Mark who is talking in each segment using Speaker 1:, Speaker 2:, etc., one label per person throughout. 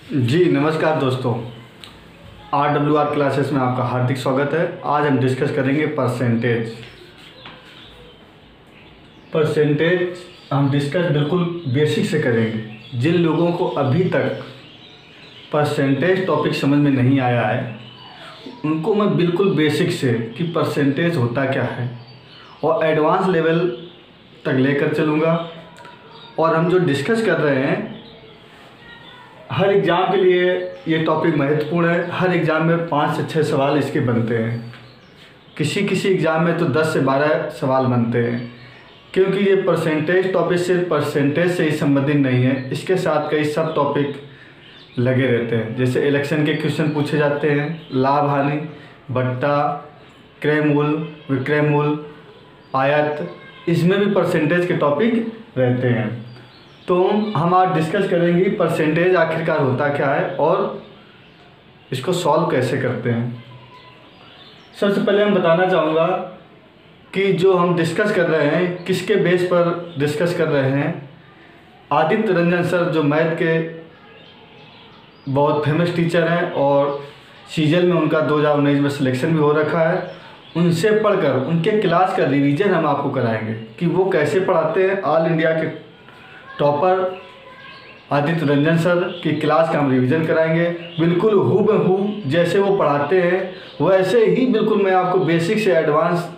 Speaker 1: जी नमस्कार दोस्तों, RWR classes में आपका हार्दिक स्वागत है। आज हम डिस्कस करेंगे परसेंटेज हम डिस्कस बिल्कुल बेसिक से करेंगे। जिन लोगों को अभी तक परसेंटेज टॉपिक समझ में नहीं आया है उनको मैं बिल्कुल बेसिक से कि परसेंटेज होता क्या है और एडवांस लेवल तक लेकर चलूँगा। और हम जो डिस्कस कर रहे हैं हर एग्ज़ाम के लिए ये टॉपिक महत्वपूर्ण है। हर एग्ज़ाम में 5 से 6 सवाल इसके बनते हैं। किसी किसी एग्ज़ाम में तो 10 से 12 सवाल बनते हैं, क्योंकि ये परसेंटेज टॉपिक सिर्फ परसेंटेज से ही संबंधित नहीं है, इसके साथ कई सब टॉपिक लगे रहते हैं। जैसे इलेक्शन के क्वेश्चन पूछे जाते हैं, लाभ हानि, बट्टा, क्रय मूल्य, विक्रय मूल्य, आयत, इसमें भी परसेंटेज के टॉपिक रहते हैं। तो हम आज डिस्कस करेंगे परसेंटेज आखिरकार होता क्या है और इसको सॉल्व कैसे करते हैं। सबसे पहले हम बताना चाहूँगा कि जो हम डिस्कस कर रहे हैं किसके बेस पर डिस्कस कर रहे हैं। आदित्य रंजन सर जो मैथ के बहुत फेमस टीचर हैं और सीजन में उनका 2019 में सिलेक्शन भी हो रखा है, उनसे पढ़कर उनके क्लास का रिवीजन हम आपको कराएंगे कि वो कैसे पढ़ाते हैं। ऑल इंडिया के टॉपर आदित्य रंजन सर की क्लास का हम रिवीजन कराएंगे। बिल्कुल हूबहू जैसे वो पढ़ाते हैं वैसे ही बिल्कुल मैं आपको बेसिक से एडवांस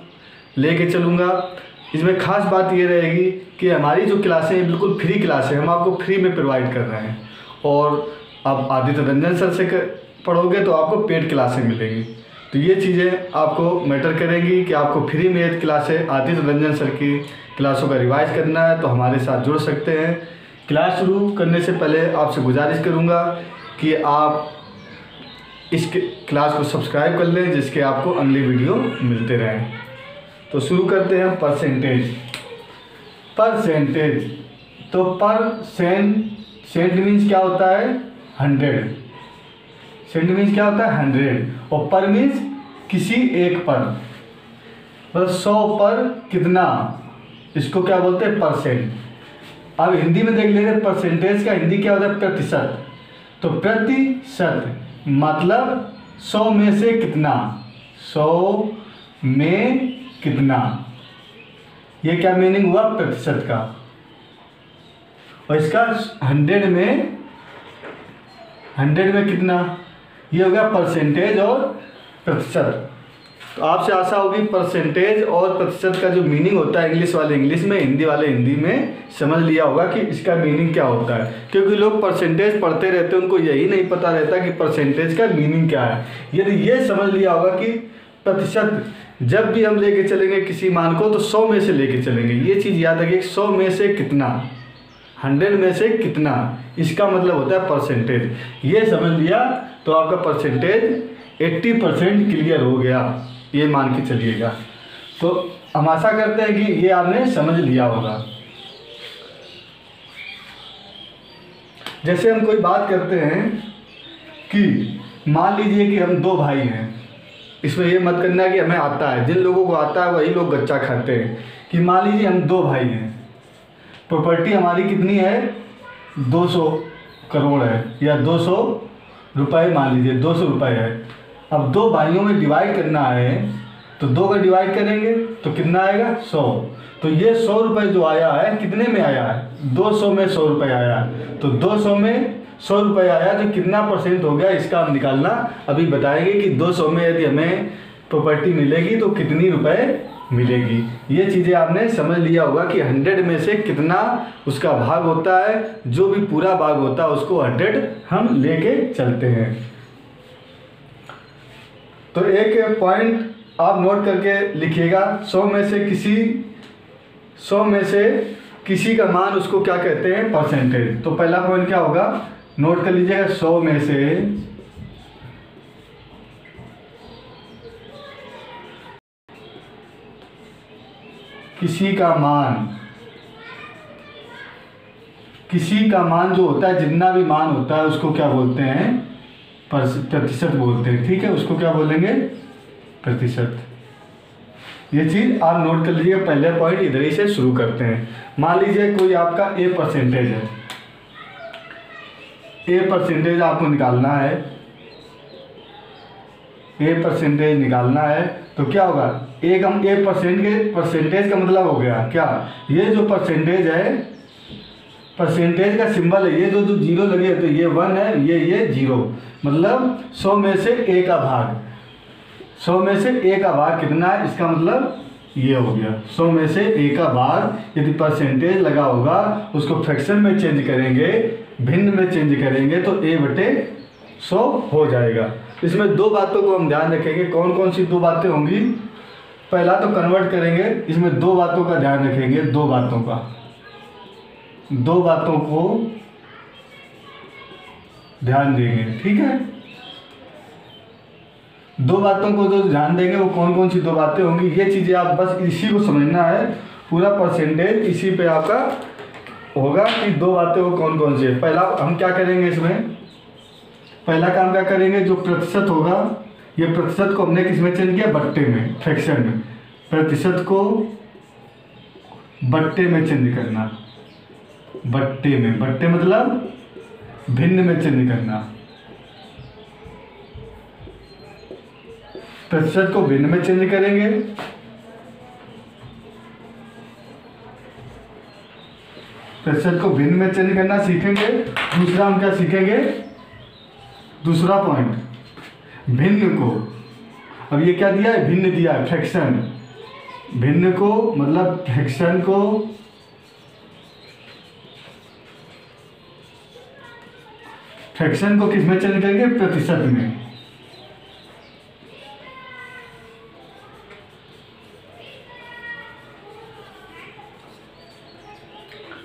Speaker 1: लेके चलूँगा। इसमें ख़ास बात ये रहेगी कि हमारी जो क्लासें हैं बिल्कुल फ्री क्लासें हम आपको फ्री में प्रोवाइड कर रहे हैं। और अब आदित्य रंजन सर से पढ़ोगे तो आपको पेड क्लासें मिलेंगी। तो ये चीज़ें आपको मैटर करेंगी कि आपको फ्री में क्लासें आदित्य रंजन सर की क्लासों का रिवाइज करना है तो हमारे साथ जुड़ सकते हैं। क्लास शुरू करने से पहले आपसे गुजारिश करूंगा कि आप इस क्लास को सब्सक्राइब कर लें जिसके आपको अगली वीडियो मिलते रहें। तो शुरू करते हैं परसेंटेज। तो सेंट मीन्स क्या होता है 100। सेंट मीन्स क्या होता है 100 और पर मीन्स किसी एक पर, मतलब 100 पर कितना, इसको क्या बोलते हैं परसेंट। अब हिंदी में देख लेंगे परसेंटेज का हिंदी क्या होता है प्रतिशत। तो प्रतिशत मतलब 100 में से कितना, 100 में कितना, ये क्या मीनिंग हुआ प्रतिशत का। और इसका 100 में कितना, ये हो गया परसेंटेज और प्रतिशत। तो आपसे आशा होगी परसेंटेज और प्रतिशत का जो मीनिंग होता है इंग्लिश वाले इंग्लिश में, हिंदी वाले हिंदी में समझ लिया होगा कि इसका मीनिंग क्या होता है। क्योंकि लोग परसेंटेज पढ़ते रहते हैं, उनको यही नहीं पता रहता कि परसेंटेज का मीनिंग क्या है। यदि ये समझ लिया होगा कि प्रतिशत जब भी हम लेके चलेंगे किसी मान को तो 100 में से लेके चलेंगे, ये चीज़ याद रखिए। 100 में से कितना, 100 में से कितना, इसका मतलब होता है परसेंटेज। ये समझ लिया तो आपका परसेंटेज 80% क्लियर हो गया, ये मान के चलिएगा। तो हम आशा करते हैं कि ये आपने समझ लिया होगा। जैसे हम कोई बात करते हैं कि मान लीजिए कि हम 2 भाई हैं, इसमें ये मत करना है कि हमें आता है, जिन लोगों को आता है वही लोग गच्चा खाते हैं। कि मान लीजिए हम 2 भाई हैं, प्रॉपर्टी हमारी कितनी है 200 करोड़ है या 200 रुपये, मान लीजिए 200 रुपये है। अब 2 भाइयों में डिवाइड करना है तो 2 का डिवाइड करेंगे तो कितना आएगा 100। तो ये 100 रुपये जो आया है कितने में आया है 200 में 100 रुपये आया है। तो 200 में 100 रुपये आया तो कितना परसेंट हो गया इसका हम निकालना अभी बताएंगे कि 200 में यदि हमें प्रॉपर्टी मिलेगी तो कितनी रुपए मिलेगी। ये चीज़ें आपने समझ लिया होगा कि 100 में से कितना उसका भाग होता है, जो भी पूरा भाग होता है उसको 100 हम लेके चलते हैं। तो एक पॉइंट आप नोट करके लिखिएगा, 100 में से किसी का मान उसको क्या कहते हैं परसेंटेज। तो पहला पॉइंट क्या होगा नोट कर लीजिएगा, 100 में से किसी का मान जो होता है, जितना भी मान होता है उसको क्या बोलते हैं प्रतिशत बोलते हैं। ठीक है, उसको क्या बोलेंगे प्रतिशत। ये चीज़ आप नोट कर लीजिए। पहले पॉइंट इधर ही से शुरू करते हैं। मान लीजिए कोई आपका A परसेंटेज है, ए परसेंटेज आपको निकालना है, ए परसेंटेज निकालना है तो क्या होगा, ए परसेंटेज का मतलब हो गया क्या, ये जो परसेंटेज है, परसेंटेज का सिंबल है, ये जो जीरो लगे तो ये 1 है, ये 0, मतलब 100 में से ए का भाग, 100 में से ए का भाग कितना है, इसका मतलब ये हो गया 100 में से ए का भाग। यदि परसेंटेज लगा होगा उसको फ्रैक्शन में चेंज करेंगे, भिन्न में चेंज करेंगे तो a/100 हो जाएगा। इसमें दो बातों को हम ध्यान रखेंगे, कौन कौन सी दो बातें होंगी। पहला तो कन्वर्ट करेंगे, इसमें दो बातों का ध्यान रखेंगे, दो बातों को ध्यान देंगे, ठीक है। दो बातों को जो ध्यान देंगे वो कौन कौन सी दो बातें होंगी, ये चीज़ें आप बस इसी को समझना है, पूरा परसेंटेज इसी पे आपका होगा कि दो बातें वो कौन कौन सी है। पहला हम क्या करेंगे, इसमें पहला काम क्या करेंगे, जो प्रतिशत होगा, ये प्रतिशत को हमने किस में चेंज किया, बट्टे में, फ्रैक्शन में। प्रतिशत को बट्टे में चेंज करना, बट्टे में, बट्टे मतलब भिन्न में चेंज करना, प्रतिशत को भिन्न में चेंज करेंगे। प्रतिशत को भिन्न में चेंज करना सीखेंगे। दूसरा हम क्या सीखेंगे, दूसरा पॉइंट, भिन्न को, अब ये क्या दिया है, भिन्न दिया है, फ्रैक्शन, भिन्न को मतलब फ्रैक्शन को किस में चेंज करेंगे, प्रतिशत में।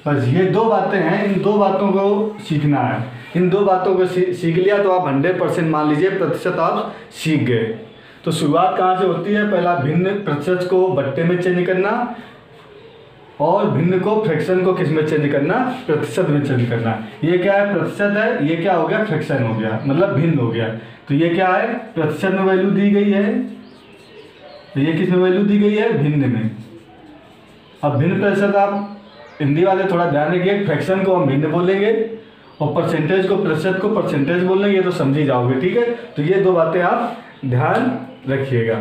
Speaker 1: बस ये दो बातें हैं, इन दो बातों को सीखना है। इन दो बातों को सीख लिया तो आप 100% मान लीजिए प्रतिशत आप सीख गए। तो शुरुआत कहाँ से होती है, पहला भिन्न, प्रतिशत को बट्टे में चेंज करना, और भिन्न को, फ्रैक्शन को किस में चेंज करना, प्रतिशत में चेंज करना। ये क्या है, प्रतिशत है, ये क्या हो गया, फ्रैक्शन हो गया, मतलब भिन्न हो गया। तो ये क्या है, प्रतिशत में वैल्यू दी गई है, तो ये किस में वैल्यू दी गई है, भिन्न में। अब भिन्न प्रतिशत आप हिंदी वाले थोड़ा ध्यान रखिए, फ्रैक्शन को हम भिन्न बोलेंगे और परसेंटेज को, प्रतिशत को परसेंटेज बोलेंगे, तो समझ ही जाओगे, ठीक है। तो ये दो बातें आप ध्यान रखिएगा।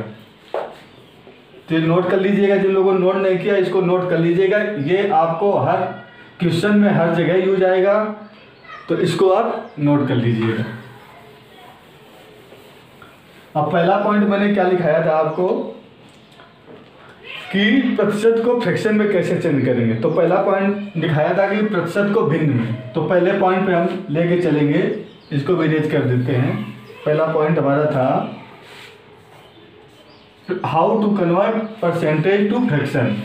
Speaker 1: तो नोट कर लीजिएगा, जिन लोगों ने नोट नहीं किया इसको नोट कर लीजिएगा, ये आपको हर क्वेश्चन में हर जगह यूज आएगा, तो इसको आप नोट कर लीजिएगा। अब पहला पॉइंट मैंने क्या लिखाया था आपको कि प्रतिशत को फ्रैक्शन में कैसे चेंज करेंगे। तो पहला पॉइंट दिखाया था कि प्रतिशत को भिन्न में। तो पहले पॉइंट पे हम लेके चलेंगे, इसको भी रेज कर देते हैं। पहला पॉइंट हमारा था how to convert percentage to fraction,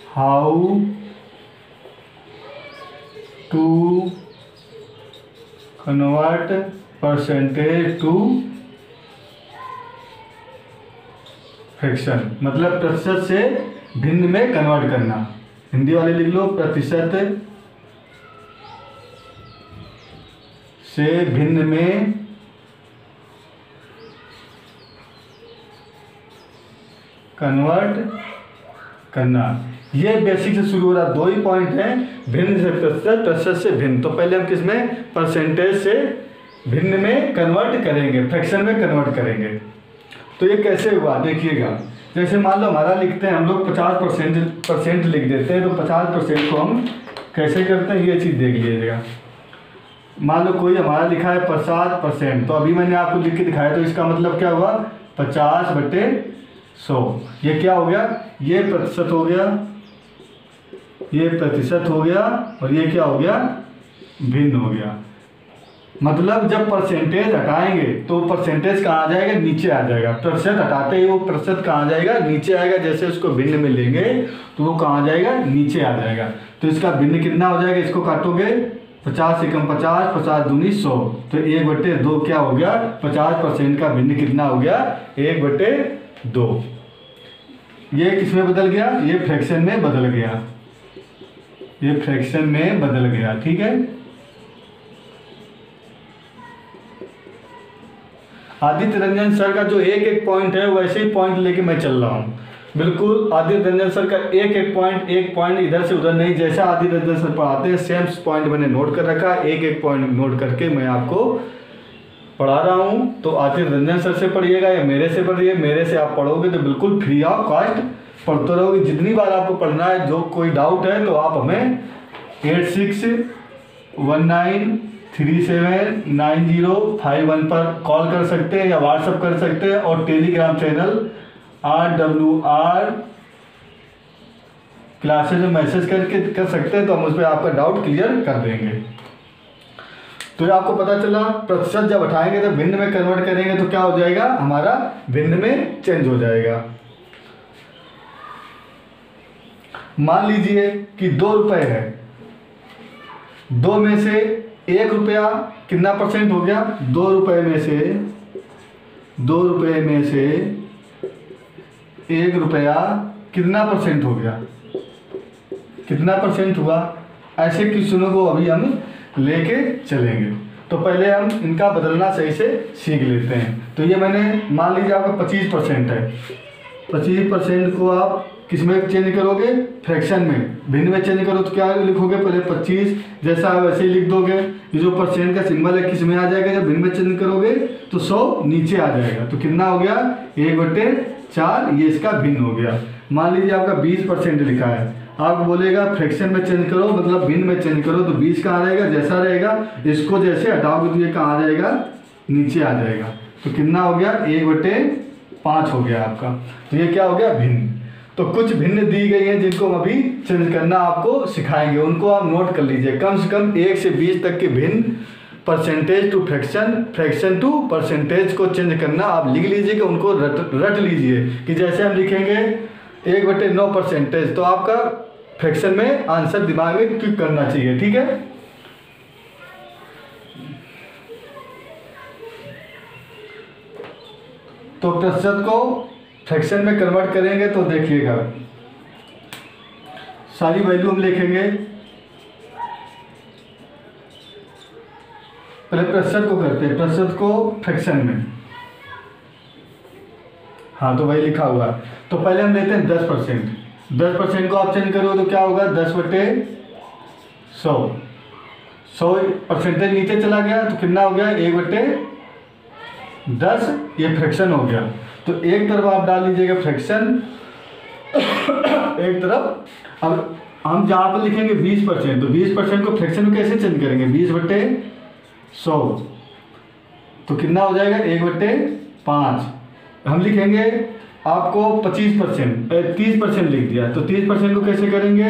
Speaker 1: how to convert percentage to fraction, मतलब प्रतिशत से भिन्न में कन्वर्ट करना। हिंदी वाले लिख लो, प्रतिशत से भिन्न में कन्वर्ट करना। ये बेसिक से शुरू हो रहा, दो ही पॉइंट हैं, भिन्न से प्रतिशत, प्रतिशत से भिन्न। तो पहले हम किसमें, परसेंटेज से भिन्न में कन्वर्ट करेंगे, फ्रैक्शन में कन्वर्ट करेंगे। तो ये कैसे हुआ देखिएगा, जैसे मान लो हमारा लिखते हैं हम लोग 50% लिख देते हैं, तो 50% को हम कैसे करते हैं ये चीज़ देख लीजिएगा। मान लो कोई हमारा लिखा है 50%, तो अभी मैंने आपको लिख के दिखाया, तो इसका मतलब क्या हुआ, 50/100। ये क्या हो गया, ये प्रतिशत हो गया, ये प्रतिशत हो गया, और ये क्या हो गया, भिन्न हो गया। मतलब जब परसेंटेज हटाएंगे तो परसेंटेज कहाँ आ जाएगा, नीचे आ जाएगा। प्रतिशत हटाते ही वो प्रतिशत कहाँ आ जाएगा, नीचे आएगा। जैसे उसको भिन्न में लेंगे तो वो कहाँ आ जाएगा, नीचे आ जाएगा। तो इसका भिन्न कितना हो जाएगा, इसको काटोगे 50 से कम 50, 50 दूनी 100, तो 1/2 क्या हो गया, 50% का भिन्न कितना हो गया, 1/2। ये किस में बदल गया, ये फ्रैक्शन में बदल गया, ये फ्रैक्शन में बदल गया, ठीक है। आदित्य रंजन सर का जो एक एक पॉइंट है वैसे ही पॉइंट लेके मैं चल रहा हूँ। बिल्कुल आदित्य रंजन सर का एक पॉइंट इधर से उधर नहीं, जैसा आदित्य रंजन सर पढ़ाते हैं सेम पॉइंट मैंने नोट कर रखा है, एक पॉइंट नोट करके मैं आपको पढ़ा रहा हूँ। तो आदित्य रंजन सर से पढ़िएगा या मेरे से पढ़िए, मेरे से आप पढ़ोगे तो बिल्कुल फ्री ऑफ कॉस्ट पढ़ते रहोगे। जितनी बार आपको पढ़ना है, जो कोई डाउट है तो आप हमें 8619379051 पर कॉल कर सकते हैं या व्हाट्सअप कर सकते हैं, और टेलीग्राम चैनल RWR क्लासेज में मैसेज करके कर सकते हैं, तो हम उस पर आपका डाउट क्लियर कर देंगे। तो ये आपको पता चला, प्रतिशत जब उठाएंगे तो भिन्न में कन्वर्ट करेंगे तो क्या हो जाएगा, हमारा भिन्न में चेंज हो जाएगा। मान लीजिए कि 2 रुपए है, 2 में से 1 रुपया कितना परसेंट हो गया, 2 रुपए में से 1 रुपया कितना परसेंट हो गया, कितना परसेंट हुआ। ऐसे क्वेश्चनों को अभी हम लेके चलेंगे। तो पहले हम इनका बदलना सही से सीख लेते हैं। तो ये मैंने मान लीजिए आपका 25% है, 25% को आप किस में चेंज करोगे, फ्रैक्शन में, भिन्न में चेंज करो तो क्या लिखोगे, पहले 25 जैसा है वैसे ही लिख दोगे। ये जो परसेंट का सिंबल है किस में आ जाएगा, जब भिन्न में चेंज करोगे तो 100 नीचे आ जाएगा। तो कितना हो गया, 1/4, ये इसका भिन्न हो गया। मान लीजिए आपका 20% लिखा है, आप बोलेगा फ्रैक्शन में चेंज करो, मतलब भिन्न में चेंज करो, तो 20 कहाँ रहेगा, जैसा रहेगा, इसको जैसे हटाओगे तो ये कहाँ आ जाएगा, नीचे आ जाएगा। तो कितना हो गया, 1/5 हो गया आपका। तो ये क्या हो गया, भिन्न। तो कुछ भिन्न दी गई है जिनको हम अभी चेंज करना आपको सिखाएंगे, उनको आप नोट कर लीजिए। कम से कम 1 से 20 तक के भिन्न, percentage to fraction, fraction to percentage को चेंज करना आप लिख लीजिए, कि उनको रट लीजिए। कि जैसे हम लिखेंगे 1/9%, तो आपका फ्रैक्शन में आंसर दिमाग में क्लिक करना चाहिए, ठीक है। तो प्रतिशत को फ्रैक्शन में कन्वर्ट करेंगे तो देखिएगा, सारी वैल्यू हम लिखेंगे। पहले प्रतिशत को करते हैं, प्रतिशत को फ्रैक्शन में, हाँ तो वही लिखा हुआ है। तो पहले हम लेते हैं 10%। 10% को आप चेंज करो तो क्या होगा, 10/100, 100% नीचे चला गया तो कितना हो गया, 1/10, ये फ्रैक्शन हो गया। तो एक तरफ आप डाल लीजिएगा फ्रैक्शन, एक तरफ। अब हम जहाँ पर लिखेंगे 20%, तो 20% को फ्रैक्शन में कैसे चेंज करेंगे, 20/100, तो कितना हो जाएगा, 1/5। हम लिखेंगे आपको 25%, 30% लिख दिया, तो 30% को कैसे करेंगे,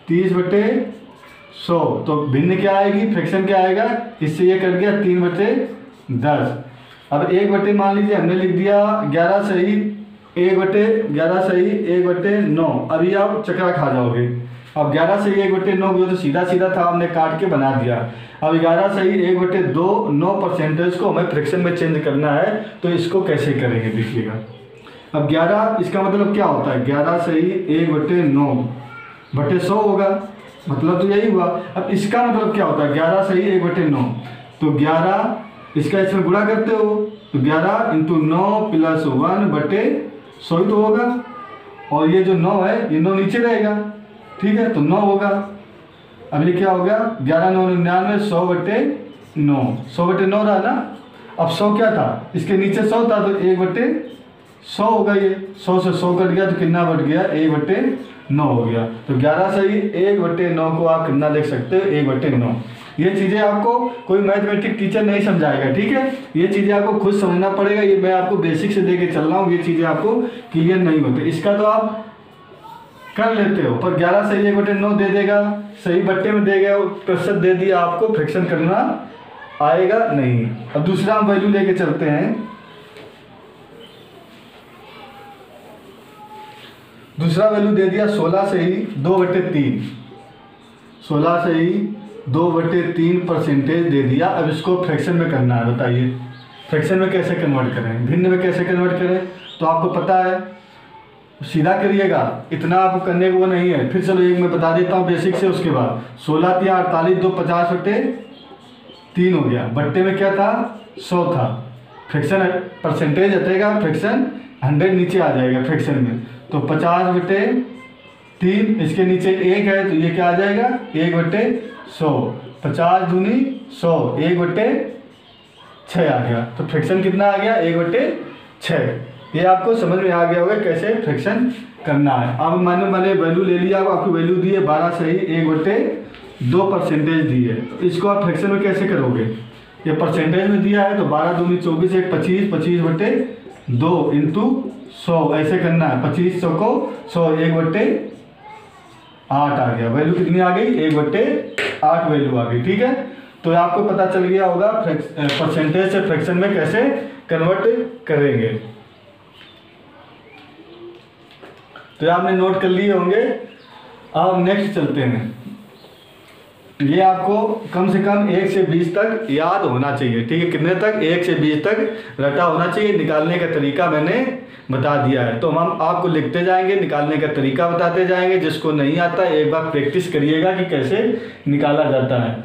Speaker 1: 30/100, तो भिन्न क्या आएगी, फ्रैक्शन क्या आएगा, इससे ये कर गया 3/10। अब 1/, मान लीजिए हमने लिख दिया 11 सही, 1/11 सही 1/9। अभी आप चक्रा खा जाओगे। अब 11 सही 1/9 तो सीधा सीधा था, हमने काट के बना दिया। अब 11 सही 1/2, 9% को हमें फ्रैक्शन में चेंज करना है, तो इसको कैसे करेंगे देखिएगा। अब 11 इसका मतलब क्या होता है, 11 सही 1/9/100 होगा, मतलब तो यही हुआ। अब इसका मतलब क्या होता है, 11 सही 1/9, तो 11 इसका इसमें गुणा करते हो, तो 11 × 9 + 1/100 ही तो होगा। और ये जो 9 है, ये 9 नीचे रहेगा, ठीक है, तो 9 होगा। अब ये क्या हो गया, 11 × 9 = 99, 100/9, 100/9 रहा ना। अब 100 क्या था, इसके नीचे 100 था, तो 1/100 होगा। ये 100 से 100 कट गया तो कितना बढ़ गया, 1/9 हो गया। तो 11 सही 1/9 को आप कितना देख सकते हो, 1/9। ये चीज़ें आपको कोई मैथमेटिक टीचर नहीं समझाएगा, ठीक है, ये चीज़ें आपको खुद समझना पड़ेगा। ये मैं आपको बेसिक से दे के चल रहा हूँ, ये चीज़ें आपको क्लियर नहीं होती। इसका तो आप कर लेते हो, पर 11 सही 1/9 दे देगा, सही बट्टे में देगा, प्रतिशत दे दिया, आपको फ्रैक्शन करना आएगा नहीं। अब दूसरा हम वैल्यू लेके चलते हैं। दूसरा वैल्यू दे दिया 16 सही 2/3, 16 सही 2/3% दे दिया। अब इसको फ्रैक्शन में करना है, बताइए फ्रैक्शन में कैसे कन्वर्ट करें, भिन्न में कैसे कन्वर्ट करें। तो आपको पता है, सीधा करिएगा, इतना आपको करने को वो नहीं है। फिर चलो एक मैं बता देता हूँ बेसिक से, उसके बाद 16 × 48, 2 50/3 हो गया। बट्टे में क्या था, 100 था, फ्रैक्शन परसेंटेज हटेगा, फ्रैक्शन 100 नीचे आ जाएगा फ्रैक्शन में। तो 50/3, इसके नीचे 1 है तो ये क्या आ जाएगा 1/100, 50 दूनी 100, 1/6 आ गया। तो फ्रैक्शन कितना आ गया 1/6। ये आपको समझ में आ गया होगा कैसे फ्रैक्शन करना है। अब मैंने वैल्यू ले लिया, आपको वैल्यू दी है 12 सही 1/2 परसेंटेज दी है। तो इसको आप फ्रैक्शन में कैसे करोगे, ये परसेंटेज में दिया है तो 12 दूनी 24, 1 25, 25/2 इंटू 100 ऐसे करना है। 25 को 100 1/8 आ गया। वैल्यू कितनी आ गई 1/8 वैल्यू आ गई। ठीक है, तो आपको पता चल गया होगा परसेंटेज से फ्रैक्शन में कैसे कन्वर्ट करेंगे। तो आपने नोट कर लिए होंगे। अब नेक्स्ट चलते हैं। ये आपको कम से कम 1 से 20 तक याद होना चाहिए। ठीक है, कितने तक 1 से 20 तक रटा होना चाहिए। निकालने का तरीका मैंने बता दिया है, तो हम आपको लिखते जाएंगे, निकालने का तरीका बताते जाएंगे। जिसको नहीं आता एक बार प्रैक्टिस करिएगा कि कैसे निकाला जाता है।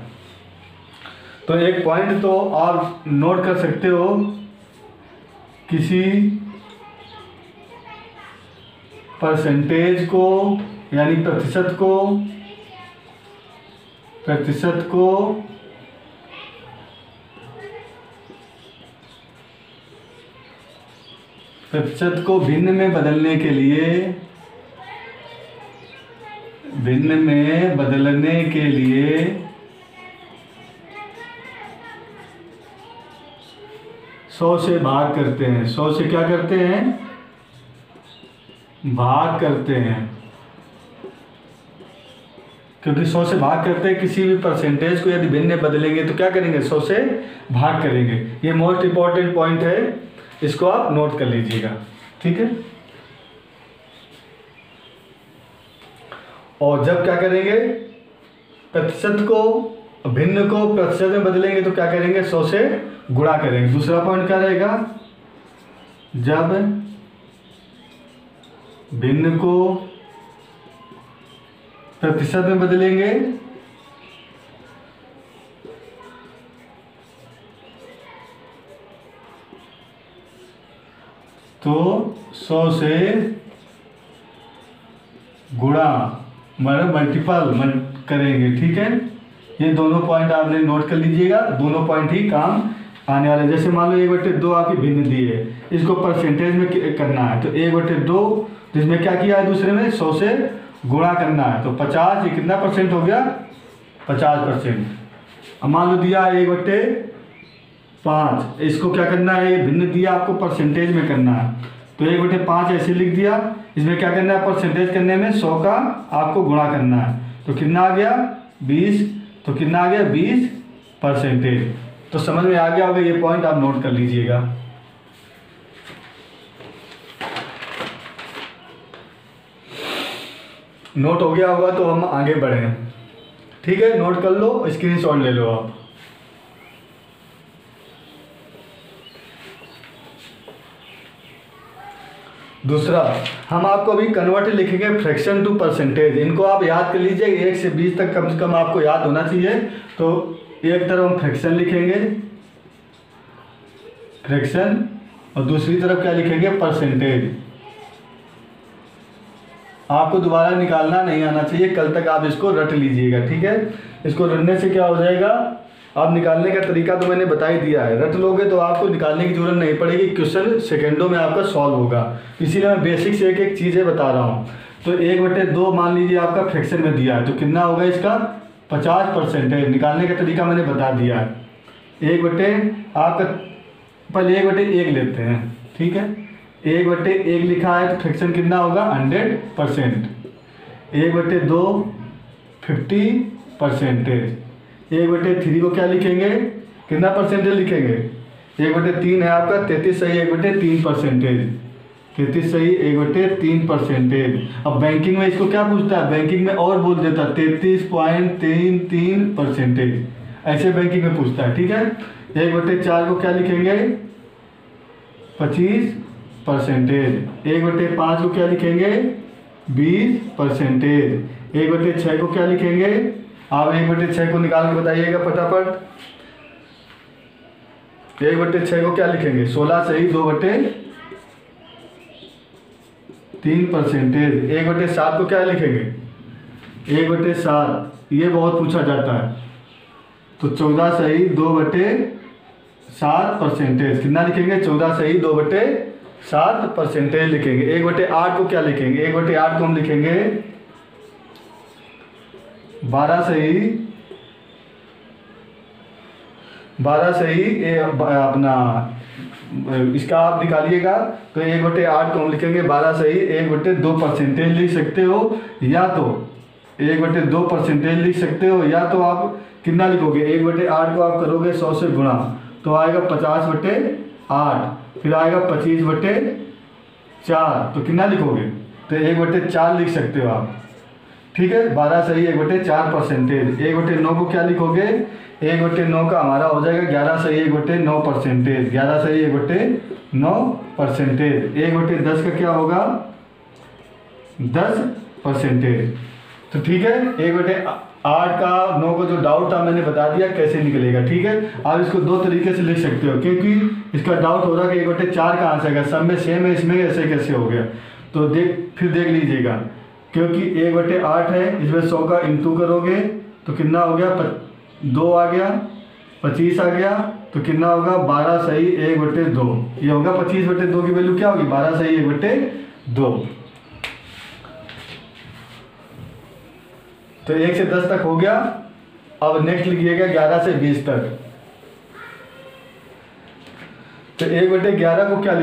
Speaker 1: तो एक पॉइंट तो आप नोट कर सकते हो, किसी परसेंटेज को यानी प्रतिशत को भिन्न में बदलने के लिए 100 से भाग करते हैं। 100 से क्या करते हैं, भाग करते हैं। क्योंकि 100 से भाग करते हैं, किसी भी परसेंटेज को यदि भिन्न में बदलेंगे तो क्या करेंगे 100 से भाग करेंगे। ये मोस्ट इंपॉर्टेंट पॉइंट है, इसको आप नोट कर लीजिएगा। ठीक है, और जब क्या करेंगे प्रतिशत को भिन्न को प्रतिशत में बदलेंगे तो क्या करेंगे 100 से गुणा करेंगे। दूसरा पॉइंट क्या रहेगा, जब भिन्न को प्रतिशत में बदलेंगे तो 100 से गुणा मतलब मल्टीपल करेंगे। ठीक है, ये दोनों पॉइंट आपने नोट कर लीजिएगा। दोनों पॉइंट ही काम आने वाले। जैसे मान लो 1/2 आपकी भिन्न दी है, इसको परसेंटेज में करना है तो 1/2 जिसमें क्या किया है दूसरे में 100 से गुणा करना है तो 50, ये कितना परसेंट हो गया 50%। अब मान लो दिया 1/5, इसको क्या करना है, ये भिन्न दिया आपको परसेंटेज में करना है तो 1/5 ऐसे लिख दिया। इसमें क्या करना है, परसेंटेज करने में 100 का आपको गुणा करना है तो कितना आ गया 20, तो कितना आ गया 20%। तो समझ में आ गया होगा, ये पॉइंट आप नोट कर लीजिएगा। नोट हो गया होगा तो हम आगे बढ़ें। ठीक है, नोट कर लो, स्क्रीनशॉट ले लो आप। दूसरा, हम आपको अभी कन्वर्ट लिखेंगे फ्रैक्शन टू परसेंटेज। इनको आप याद कर लीजिए, 1 से 20 तक कम से कम आपको याद होना चाहिए। तो एक तरफ हम फ्रैक्शन लिखेंगे फ्रैक्शन, और दूसरी तरफ क्या लिखेंगे परसेंटेज। आपको दोबारा निकालना नहीं आना चाहिए, कल तक आप इसको रट लीजिएगा। ठीक है, इसको रटने से क्या हो जाएगा, आप निकालने का तरीका तो मैंने बता ही दिया है। रट लोगे तो आपको निकालने की जरूरत नहीं पड़ेगी, क्वेश्चन सेकंडों में आपका सॉल्व होगा। इसीलिए मैं बेसिक से एक एक चीज़ें बता रहा हूँ। तो 1/2 मान लीजिए आपका फ्रैक्शन में दिया है तो कितना होगा इसका 50%। निकालने का तरीका मैंने बता दिया है। 1/, आपका पहले 1/1 लेते हैं। ठीक है, 1/1 लिखा है तो फ्रैक्शन कितना होगा 100%। 1/2 50%। 1/3 को क्या लिखेंगे, कितना परसेंटेज लिखेंगे 1/3 है आपका 33 सही 1/3%। 33 सही 1/3%। अब बैंकिंग में इसको क्या पूछता है, बैंकिंग में और बोल देता है 33.33%। ऐसे बैंकिंग में पूछता है। ठीक है, 1/4 को क्या लिखेंगे 25%। 1/5 को क्या लिखेंगे 20%। 1/6 को क्या लिखेंगे, आप 1/6 को निकाल के बताइएगा फटाफट। 1/6 को क्या लिखेंगे 16 सही 2/3 3%। 1/7 को क्या लिखेंगे? 1/7, ये बहुत पूछा जाता है। तो 14 सही 2/7%। कितना लिखेंगे? 14 सही 2/7% लिखेंगे। 1/8 को क्या लिखेंगे? 1/8 को हम लिखेंगे 12 सही अपना इसका आप निकालिएगा तो 1/8 को हम लिखेंगे 12 सही 1/2% लिख सकते हो, या तो 1/2% लिख सकते हो, या तो आप कितना लिखोगे? 1/8 को आप करोगे 100 से गुणा तो आएगा 50/8, फिर आएगा 25/4, तो कितना लिखोगे? तो 1/4 लिख सकते हो आप। ठीक है, 12 सही 1/4%। 1/9 को क्या लिखोगे? 1/9 का हमारा हो जाएगा 11 सही 1/9%। 11 सही 1/9%। 1/10 का क्या होगा? 10%। तो ठीक है, 1/8 का 9 को जो डाउट था मैंने बता दिया कैसे निकलेगा। ठीक है, आप इसको दो तरीके से लिख सकते हो, क्योंकि इसका डाउट हो रहा है कि 1/4 कहाँ से आएगा, सब में सेम है, इसमें ऐसे कैसे हो गया। तो फिर देख लीजिएगा, क्योंकि 1/8 है, इसमें 100 का इंटू करोगे तो कितना हो गया? 2 आ गया, 25 आ गया, तो कितना होगा? 12 सही 1/2। ये होगा 25/2 की वैल्यू क्या होगी? 12 सही 1/2। तो 1 से 10 तक हो गया। अब नेक्स्ट लिखिएगा 11 से 20 तक। तो 1/11 को क्या